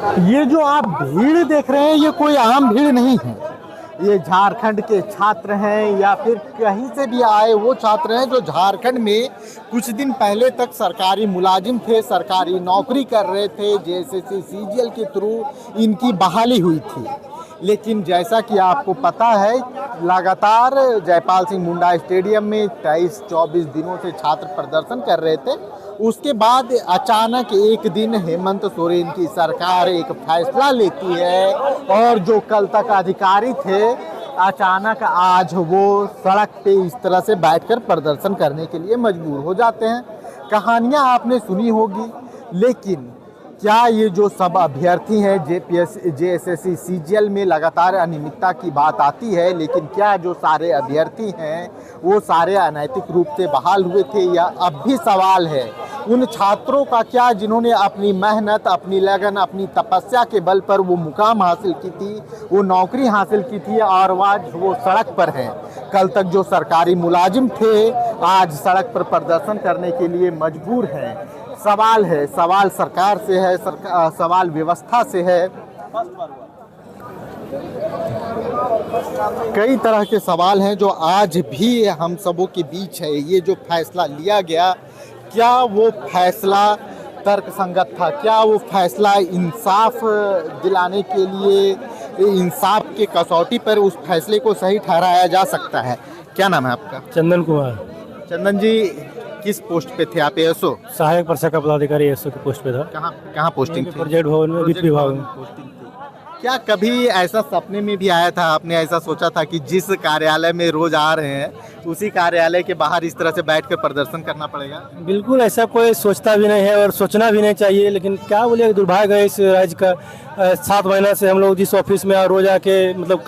ये जो आप भीड़ देख रहे हैं ये कोई आम भीड़ नहीं है। ये झारखंड के छात्र हैं या फिर कहीं से भी आए वो छात्र हैं जो झारखंड में कुछ दिन पहले तक सरकारी मुलाजिम थे, सरकारी नौकरी कर रहे थे, जेएसएससी सीजीएल के थ्रू इनकी बहाली हुई थी। लेकिन जैसा कि आपको पता है, लगातार जयपाल सिंह मुंडा स्टेडियम में 23-24 दिनों से छात्र प्रदर्शन कर रहे थे। उसके बाद अचानक एक दिन हेमंत सोरेन की सरकार एक फैसला लेती है और जो कल तक अधिकारी थे अचानक आज वो सड़क पे इस तरह से बैठकर प्रदर्शन करने के लिए मजबूर हो जाते हैं। कहानियां आपने सुनी होगी, लेकिन क्या ये जो सब अभ्यर्थी हैं जेएसएससी सीजीएल में लगातार अनियमितता की बात आती है, लेकिन क्या जो सारे अभ्यर्थी हैं वो सारे अनैतिक रूप से बहाल हुए थे, या अब भी सवाल है उन छात्रों का क्या जिन्होंने अपनी मेहनत, अपनी लगन, अपनी तपस्या के बल पर वो मुकाम हासिल की थी, वो नौकरी हासिल की थी और आज वो सड़क पर हैं। कल तक जो सरकारी मुलाजिम थे आज सड़क पर प्रदर्शन करने के लिए मजबूर हैं। सवाल है, सवाल सरकार से है, सवाल व्यवस्था से है, कई तरह के सवाल हैं जो आज भी हम सबों के बीच है। ये जो फैसला लिया गया, क्या वो फैसला तर्कसंगत था? क्या वो फैसला इंसाफ दिलाने के लिए, इंसाफ के कसौटी पर उस फैसले को सही ठहराया जा सकता है? क्या नाम है आपका? चंदन कुमार। चंदन जी, किस पोस्ट पे थे आप? एएसओ, सहायक प्रशाखा पदाधिकारी एएसओ की पोस्ट पे था। कहाँ पोस्टिंग थी? प्रोजेक्ट भवन में, वित्त विभाग में पोस्टिंग थी। क्या कभी ऐसा सपने में भी आया था, आपने ऐसा सोचा था कि जिस कार्यालय में रोज आ रहे हैं उसी कार्यालय के बाहर इस तरह से बैठकर प्रदर्शन करना पड़ेगा? बिल्कुल ऐसा कोई सोचता भी नहीं है और सोचना भी नहीं चाहिए, लेकिन क्या बोले, दुर्भाग्य है इस राज्य का। 7 महीना से हम लोग जिस ऑफिस में रोज आके मतलब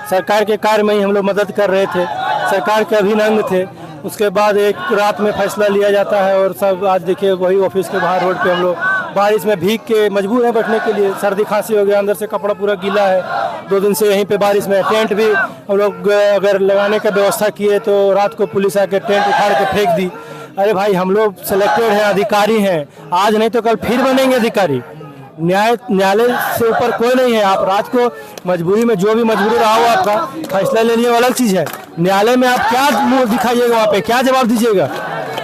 सरकार के कार्य में ही हम लोग मदद कर रहे थे, सरकार के अभिन्न अंग थे। उसके बाद एक रात में फैसला लिया जाता है और सब आज देखिए वही ऑफिस के बाहर रोड पे हम लोग बारिश में भीग के मजबूर हैं बैठने के लिए। सर्दी खांसी हो गया, अंदर से कपड़ा पूरा गीला है। 2 दिन से यहीं पे बारिश में टेंट भी हम लोग अगर लगाने का व्यवस्था किए तो रात को पुलिस आके टेंट उखाड़ के फेंक दी। अरे भाई, हम लोग सिलेक्टेड हैं, अधिकारी हैं, आज नहीं तो कल फिर बनेंगे अधिकारी। न्यायालय से ऊपर कोई नहीं है। आप रात को मजबूरी में जो भी मजबूरी रहा हो आपका, फैसला लेने वाला अलग चीज़ है। न्यायालय में आप क्या मुँह दिखाइएगा, वहाँ पे क्या जवाब दीजिएगा?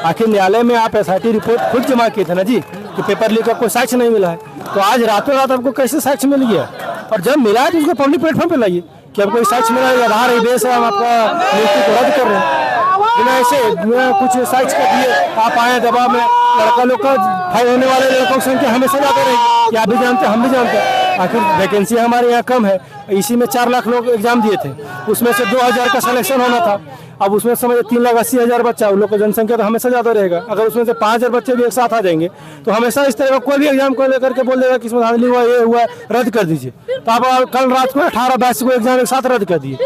आखिर न्यायालय में आप एसआईटी रिपोर्ट खुद जमा किए थे ना जी, कि पेपर लीक का कोई साक्ष्य नहीं मिला है, तो आज रातों रात आपको कैसे साक्ष्य मिल गया? और जब मिला है तो उसको पब्लिक प्लेटफॉर्म पे लाइए कि आपको साक्ष्य मिला है, आधार है, बेस है, हम आपका नियुक्ति को रद्द कर रहे हैं। बिना ऐसे कुछ साक्ष्य कर दिए आप आए दबाव में। लड़का लोग का फाइल होने वाले लड़कों की संख्या हमेशा ज़्यादा रहेगी, क्या आप भी जानते हैं, हम भी जानते हैं। आखिर वैकेंसी हमारे यहाँ कम है, इसी में 4 लाख लोग एग्जाम दिए थे, उसमें से 2000 का सिलेक्शन होना था। अब उसमें समझ 3,80,000 बच्चा, उन लोग का जनसंख्या तो हमेशा ज़्यादा रहेगा। अगर उसमें से 5000 बच्चे भी एक साथ आ जाएंगे तो हमेशा इस तरह का कोई भी एग्जाम को लेकर के बोल देगा कि इसमें धांधली हुआ, ये हुआ, रद्द कर दीजिए। तो आप कल रात को 18 बैच को एग्जाम एक साथ रद्द कर दिए।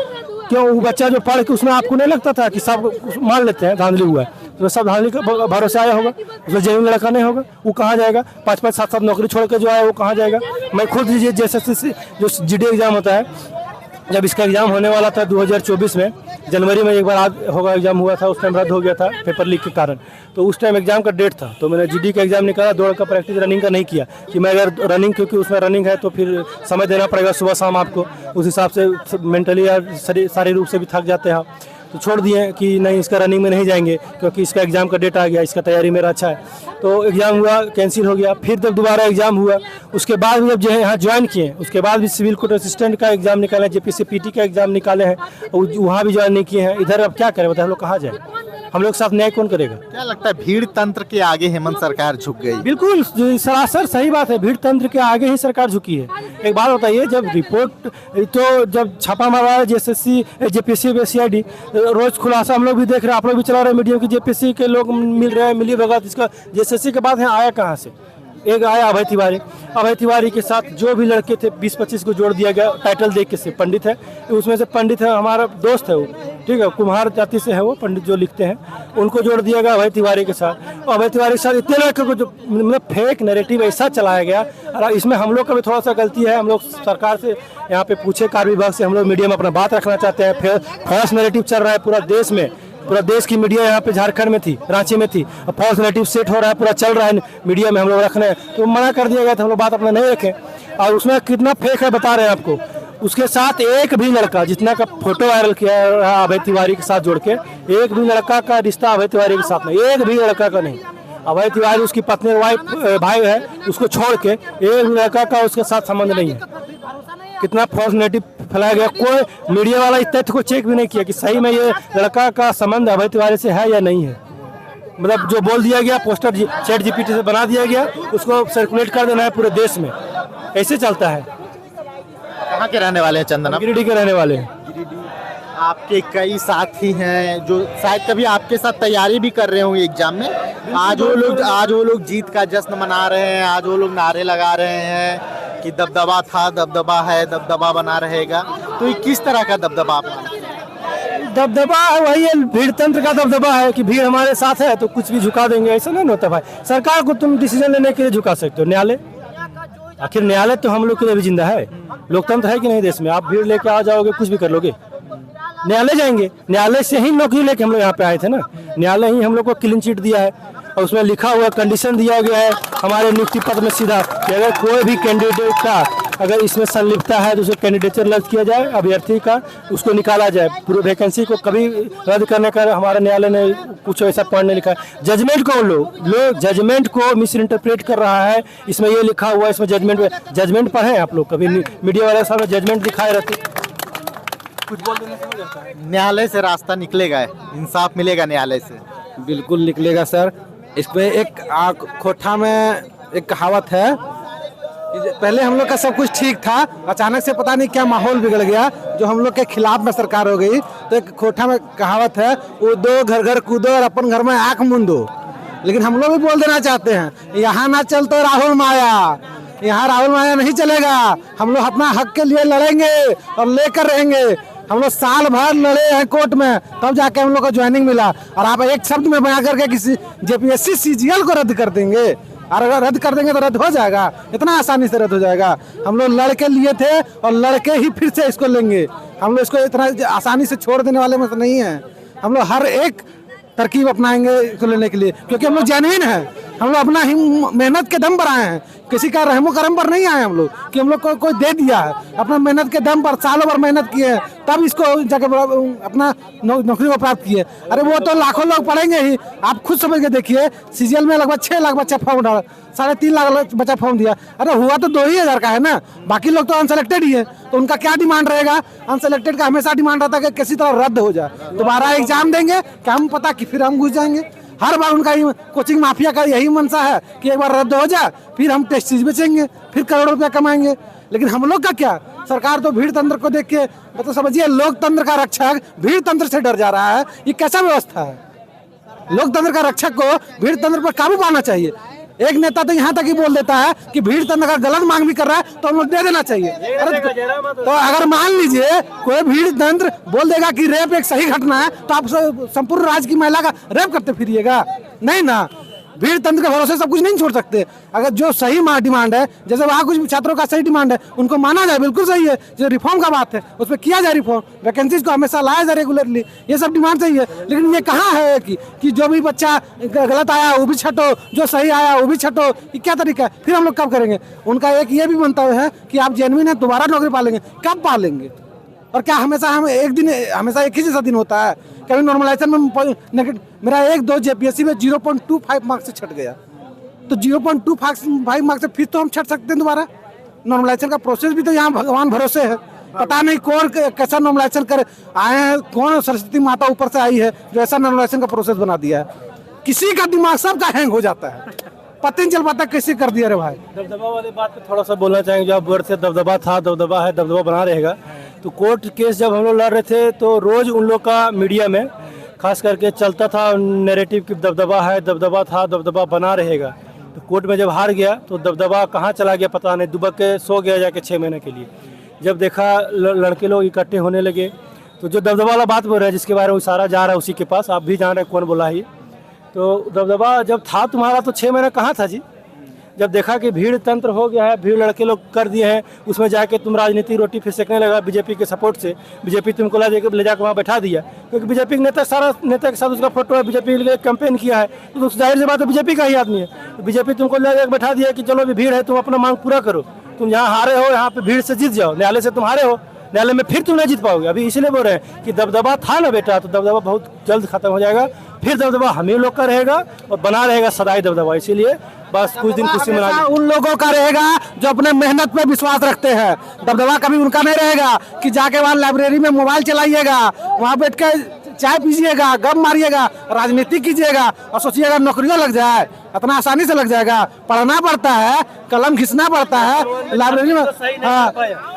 क्यों? वो बच्चा जो पढ़ के, उसमें आपको नहीं लगता था कि सब मान लेते हैं धांधली हुआ है, तो सब धांधली का भरोसे आया होगा, उसमें जेन्युइन लड़का नहीं होगा, वो कहाँ जाएगा? 5-5, 7-7 नौकरी छोड़ के जो आया वो कहाँ जाएगा? मैं खुद जैसे जो जीडी एग्जाम होता है, जब इसका एग्ज़ाम होने वाला था 2024 में जनवरी में, एक बार होगा एग्ज़ाम हुआ था, उस टाइम रद्द हो गया था पेपर लीक के कारण। तो उस टाइम एग्ज़ाम का डेट था, तो मैंने जीडी का एग्ज़ाम निकाला, दौड़ का प्रैक्टिस रनिंग का नहीं किया कि मैं अगर रनिंग, क्योंकि उसमें रनिंग है तो फिर समय देना पड़ेगा सुबह शाम आपको, उस हिसाब से मेंटली या शारीरिक रूप से भी थक जाते हैं। तो छोड़ दिए कि नहीं, इसका रनिंग में नहीं जाएंगे क्योंकि इसका एग्ज़ाम का डेट आ गया, इसका तैयारी मेरा अच्छा है। तो एग्ज़ाम हुआ, कैंसिल हो गया। फिर जब दोबारा एग्ज़ाम हुआ, उसके बाद जब जो है यहाँ ज्वाइन किए, उसके बाद भी सिविल कोर्ट असिस्टेंट का एग्ज़ाम निकाले, जेपीसी पीटी का एग्ज़ाम निकाले हैं, वहाँ भी ज्वाइन नहीं किए हैं। इधर अब क्या करें बताए, हम लोग कहाँ जाए? हम लोग साथ न्याय कौन करेगा? क्या लगता है भीड़ तंत्र के आगे हेमंत सरकार झुक गई? बिल्कुल सरासर सही बात है, भीड़ तंत्र के आगे ही सरकार झुकी है। एक बात बताइए, जब रिपोर्ट तो जब छापा मारा है जेएसएससी, जेपीसी, सीआईडी, रोज खुलासा हम लोग भी देख रहे हैं, आप लोग भी चला रहे हैं मीडिया की, जेपीसी के लोग मिल रहे हैं, मिली भगत। इसका जेएसएससी के बाद यहाँ आया कहाँ से? एक आया अभय तिवारी के साथ जो भी लड़के थे 20-25 को जोड़ दिया गया टाइटल देख के। से पंडित है, उसमें से पंडित है, हमारा दोस्त है वो, ठीक है, कुम्हार जाति से है वो पंडित जो लिखते हैं, उनको जोड़ दिया गया अभय तिवारी के साथ। और अभय तिवारी के साथ इतने लड़के को जो मतलब फेक नैरेटिव ऐसा चलाया गया। और इसमें हम लोग का भी थोड़ा सा गलती है। हम लोग सरकार से यहाँ पे पूछे, कार्य विभाग से, हम लोग मीडिया में अपना बात रखना चाहते हैं। फॉल्स नैरेटिव चल रहा है पूरा देश में, पूरा देश की मीडिया यहाँ पे झारखंड में थी, रांची में थी, और फॉल्स नैरेटिव सेट हो रहा है, पूरा चल रहा है मीडिया में, हम लोग रखने हैं। तो मना कर दिया गया था, हम लोग बात अपना नहीं रखें। और उसमें कितना फेक है बता रहे हैं आपको। उसके साथ एक भी लड़का, जितना का फोटो वायरल किया है अभय तिवारी के साथ जोड़ के, एक भी लड़का का रिश्ता अभय तिवारी के साथ नहीं, एक भी लड़का का नहीं। अभय तिवारी उसकी पत्नी वाइफ भाई है, उसको छोड़ के एक लड़का का उसके साथ संबंध नहीं है। कितना फॉल्स नेगेटिव फैलाया गया, कोई मीडिया वाला इस तथ्य को चेक भी नहीं किया कि सही में ये लड़का का संबंध अभय तिवारी से है या नहीं है। मतलब जो बोल दिया गया, पोस्टर चैट जीपीटी से बना दिया गया, उसको सर्कुलेट कर देना है पूरे देश में, ऐसे चलता है। कहाँ के रहने वाले हैं चंदन आप? गिरिडीह के रहने वाले हैं। आपके कई साथी हैं जो शायद कभी आपके साथ तैयारी भी कर रहे होंगे एग्जाम में। आज वो लोग जीत का जश्न मना रहे हैं, आज वो लोग नारे लगा रहे हैं कि दबदबा था, दबदबा है, दबदबा बना रहेगा। तो ये किस तरह का दबदबा आप मानते हैं? दबदबा वही है, भीड़ तंत्र का दबदबा है कि भीड़ हमारे साथ है तो कुछ भी झुका देंगे, ऐसा नहीं होता भाई। सरकार को तुम डिसीजन लेने के लिए झुका सकते हो, न्यायालय, आखिर न्यायालय तो हम लोग के लिए भी जिंदा है। लोकतंत्र है कि नहीं देश में? आप भीड़ लेके आ जाओगे, कुछ भी कर लोगे। न्यायालय जाएंगे, न्यायालय से ही नौकरी लेके हम लोग यहाँ पे आए थे ना, न्यायालय ही हम लोग को क्लीन चिट दिया है और उसमें लिखा हुआ कंडीशन दिया गया है हमारे नियुक्ति पत्र में सीधा कि अगर कोई भी कैंडिडेट का अगर इसमें संलिप्तता है तो उसे कैंडिडेचर रद्द किया जाए, अभ्यर्थी का उसको निकाला जाए। पूरे वैकेंसी को कभी रद्द करने का हमारे न्यायालय ने कुछ ऐसा पॉइंट नहीं लिखा है। जजमेंट को लोग जजमेंट को मिस इंटरप्रेट कर रहा है, इसमें ये लिखा हुआ है, इसमें जजमेंट पढ़े आप लोग कभी? मीडिया वाले सामने जजमेंट दिखाए रहते, कुछ बोल देने से हो जाता है। न्यायालय से रास्ता निकलेगा, इंसाफ मिलेगा न्यायालय से? बिल्कुल निकलेगा सर। इस पे एक खोटा में एक कहावत है, पहले हम लोग का सब कुछ ठीक था, अचानक से पता नहीं क्या माहौल बिगड़ गया जो हम लोग के खिलाफ में सरकार हो गई। तो एक खोटा में कहावत है, उदो घर घर कूदो और अपन घर में आंख मूंदो। लेकिन हम लोग भी बोल देना चाहते हैं, यहाँ ना चल तो राहुल माया, यहाँ राहुल माया नहीं चलेगा। हम लोग अपना हक के लिए लड़ेंगे और लेकर रहेंगे। हम लोग साल भर लड़े हैं कोर्ट में, तब जाके हम लोग को ज्वाइनिंग मिला। और आप एक शब्द में बना करके किसी जेपीएससी सीजीएल को रद्द कर देंगे, और अगर रद्द कर देंगे तो रद्द हो जाएगा, इतना आसानी से रद्द हो जाएगा। हम लोग लड़के लिए थे और लड़के ही फिर से इसको लेंगे। हम लोग इसको इतना आसानी से छोड़ देने वाले में तो नहीं है। हम लोग हर एक तरकीब अपनाएंगे इसको लेने के लिए, क्योंकि हम लोग जेन्युइन हैं। हम लोग अपना ही मेहनत के दम पर आए हैं, किसी का रहमो करम पर नहीं आए हम लोग कि हम लोग को कोई दे दिया है। अपना मेहनत के दम पर सालों भर मेहनत किए हैं, तब इसको जाकर अपना नौकरी को प्राप्त किए। अरे वो तो लाखों लोग पढ़ेंगे ही, आप खुद समझ के देखिए। सीजीएल में लगभग 6 लाख बच्चा फॉर्म डाला, 3.5 लाख बच्चा फॉर्म दिया। अरे हुआ तो 2,000 का है ना, बाकी लोग तो अनसेलेक्टेड ही है। तो उनका क्या डिमांड रहेगा? अनसेलेक्टेड का हमेशा डिमांड रहता है कि किसी तरह रद्द हो जाए, दोबारा एग्जाम देंगे, क्या हम पता कि फिर हम घुस जाएंगे। हर बार उनका कोचिंग माफिया का यही मंशा है कि एक बार रद्द हो जाए, फिर हम टेस्ट सीरीज बेचेंगे, फिर करोड़ों रुपया कमाएंगे। लेकिन हम लोग का क्या, सरकार तो भीड़ तंत्र को देख के मतलब समझिए लोकतंत्र का रक्षक भीड़ तंत्र से डर जा रहा है। ये कैसा व्यवस्था है? लोकतंत्र का रक्षक को भीड़ तंत्र पर काबू पाना चाहिए। एक नेता तो यहाँ तक ही बोल देता है कि भीड़ तंत्र का गलत मांग भी कर रहा है तो हम लोग दे देना चाहिए। तो अगर मान लीजिए कोई भीड़ तंत्र बोल देगा कि रेप एक सही घटना है, तो आप संपूर्ण राज्य की महिला का रेप करते फिरिएगा? नहीं ना, भीड़ तंत्र के भरोसे सब कुछ नहीं छोड़ सकते। अगर जो सही डिमांड है, जैसे वहाँ कुछ छात्रों का सही डिमांड है, उनको माना जाए, बिल्कुल सही है। जो रिफॉर्म का बात है उस पर किया जाए रिफॉर्म, वैकेंसीज को हमेशा लाया जाए रेगुलरली, ये सब डिमांड सही है। लेकिन ये कहाँ है कि जो भी बच्चा गलत आया वो भी छटो, जो सही आया वो भी छटो? ये क्या तरीका है? फिर हम लोग कब करेंगे? उनका एक ये भी मंतव्य है कि आप जेन्युइन है, दोबारा नौकरी पालेंगे। कब पालेंगे? और क्या हमेशा हम हमेशा एक ही जैसा दिन होता है? कभी नॉर्मलाइजेशन में मेरा 1-2 जेपीएससी में 0.25 मार्क्स से छट गया, तो 0.25 मार्क्स से फिर तो हम छट सकते हैं दोबारा। नॉर्मलाइजेशन का प्रोसेस भी तो यहाँ भगवान भरोसे है, पता नहीं कौन कैसा नॉर्मलाइजेशन कर आए हैं, कौन सरस्वती माता ऊपर से आई है जो ऐसा नॉर्मलाइजेशन का प्रोसेस बना दिया है। किसी का दिमाग सबका हैंग हो जाता है, पता नहीं चल पाता कैसे कर दिया रे भाई। दबदबा वाली बात पे थोड़ा सा बोलना चाहेंगे। जो आप वर्ड से दबदबा था, दबदबा है, दबदबा बना रहेगा। तो कोर्ट केस जब हम लोग लड़ रहे थे तो रोज उन लोग का मीडिया में खास करके चलता था नैरेटिव कि दबदबा है, दबदबा था, दबदबा बना रहेगा। तो कोर्ट में जब हार गया तो दबदबा कहाँ चला गया पता नहीं, दुबक के सो गया जाके 6 महीने के लिए। जब देखा लड़के लोग इकट्ठे होने लगे तो जो दबदबा वाला बात बोल रहे हैं, जिसके बारे में इशारा जा रहा है उसी के पास, आप भी जान रहे हैं कौन बोला है। तो दबदबा जब था तुम्हारा तो 6 महीने कहाँ था जी? जब देखा कि भीड़ तंत्र हो गया है, भीड़ लड़के लोग कर दिए हैं, उसमें जाके तुम राजनीति रोटी फिर सेकने लगा बीजेपी के सपोर्ट से। बीजेपी तुमको ले जाकर वहाँ बैठा दिया, क्योंकि बीजेपी के नेता सारा नेता के साथ उसका फोटो है, बीजेपी के लिए कैंपेन किया है, तो जाहिर सी बात है बीजेपी का ही आदमी है। तो बीजेपी तुमको ले जाकर बैठा दिया कि चलो अभी भीड़ है, तुम अपना मांग पूरा करो। तुम यहाँ हारे हो, यहाँ पे भीड़ से जीत जाओ, न्यायालय से तुम हारे हो, न्यायालय में फिर तुम नहीं जीत पाओगे। अभी इसलिए बोल रहे हैं कि दबदबा था ना बेटा, तो दबदबा बहुत जल्द खत्म हो जाएगा, फिर दबदबा हम ही लोग का रहेगा और बना रहेगा सदाई दबदबा। इसीलिए बस कुछ दिन खुशी मना हमेशा उन लोगों का रहेगा जो अपने मेहनत पे विश्वास रखते हैं। दबदबा कभी उनका नहीं रहेगा कि जाके वहाँ लाइब्रेरी में मोबाइल चलाइएगा, वहाँ बैठ के चाय पीजिएगा, गम मारिएगा, राजनीति कीजिएगा और सोचिएगा नौकरियां लग जाए, इतना आसानी से लग जाएगा। पढ़ना पड़ता है, कलम घिसना पड़ता है लाइब्रेरी में।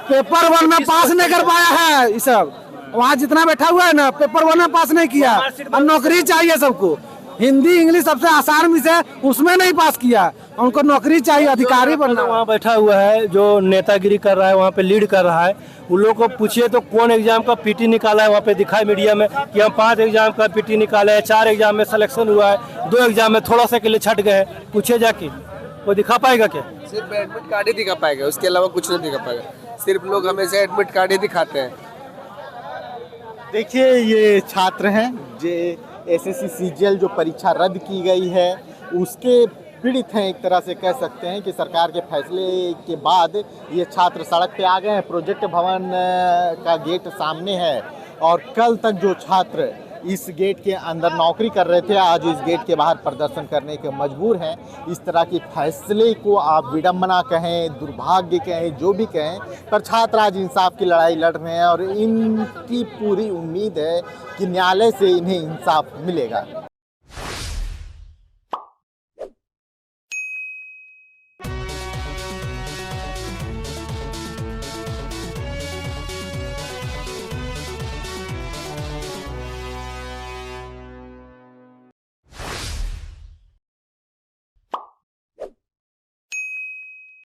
पेपर वन में पास नहीं कर पाया है, ये सब वहाँ जितना बैठा हुआ है ना, पेपर वन में पास नहीं किया और नौकरी चाहिए सबको। हिंदी इंग्लिश सबसे आसान विषय, उसमें नहीं पास किया, उनको नौकरी चाहिए, अधिकारी बनना। वहाँ बैठा हुआ है जो नेतागिरी कर रहा है, वहाँ पे लीड कर रहा है, उन लोगों को पूछिए तो कौन एग्जाम का पीटी निकाला है, वहाँ पे दिखाए मीडिया में कि हम 5 एग्जाम का पीटी निकाले हैं, 4 एग्जाम में सिलेक्शन हुआ है, 2 एग्जाम में थोड़ा सा के लिए छट गए। पूछिए जाके, वो दिखा पाएगा क्या? सिर्फ एडमिट कार्ड ही दिखा पाएगा, उसके अलावा कुछ नहीं दिखा पाएगा। सिर्फ लोग हमेशा एडमिट कार्ड ही दिखाते हैं। देखिए ये छात्र हैं जो एसएससी सीजीएल जो परीक्षा रद्द की गई है उसके पीड़ित हैं, एक तरह से कह सकते हैं कि सरकार के फैसले के बाद ये छात्र सड़क पे आ गए हैं। प्रोजेक्ट भवन का गेट सामने है और कल तक जो छात्र इस गेट के अंदर नौकरी कर रहे थे आज इस गेट के बाहर प्रदर्शन करने के मजबूर हैं। इस तरह के फैसले को आप विडंबना कहें, दुर्भाग्य कहें, जो भी कहें, पर छात्र आज इंसाफ की लड़ाई लड़ रहे हैं और इनकी पूरी उम्मीद है कि न्यायालय से इन्हें इंसाफ मिलेगा।